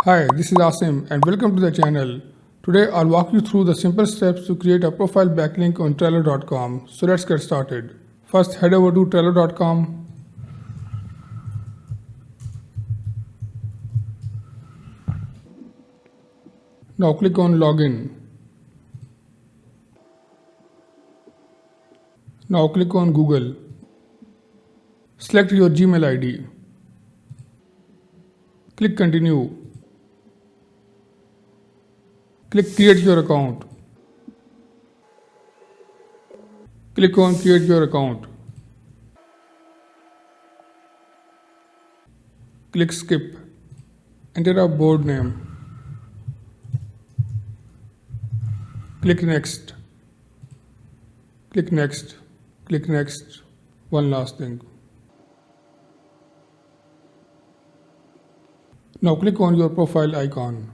Hi, this is Asim and welcome to the channel. Today I'll walk you through the simple steps to create a profile backlink on Trello.com. So let's get started. First head over to Trello.com. Now click on Login. Now click on Google. Select your Gmail ID. Click Continue. Click Create your account. Click on Create your account. Click Skip. Enter a board name. Click Next. Click Next. Click Next. One last thing. Now click on your profile icon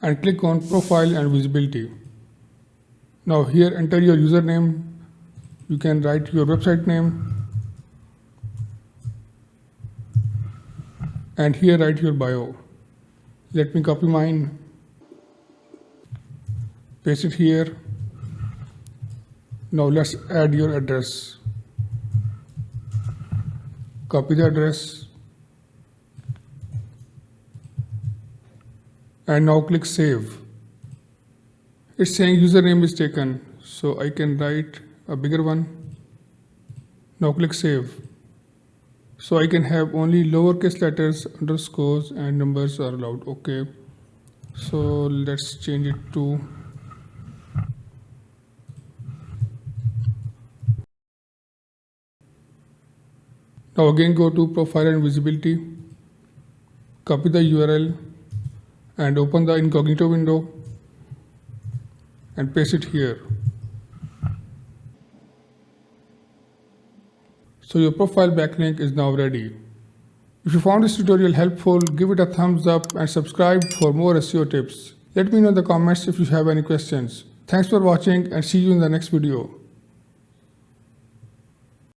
and click on Profile and Visibility. Now here enter your username. You can write your website name and here write your bio. Let me copy mine, paste it here. Now let's add your address. Copy the address and now click Save. It's saying username is taken, so I can write a bigger one. Now click Save. So I can have only lowercase letters, underscores and numbers are allowed. Okay, so let's change it to now again go to Profile and Visibility, copy the URL and open the incognito window and paste it here. So your profile backlink is now ready. If you found this tutorial helpful, give it a thumbs up and subscribe for more SEO tips. Let me know in the comments if you have any questions. Thanks for watching and see you in the next video.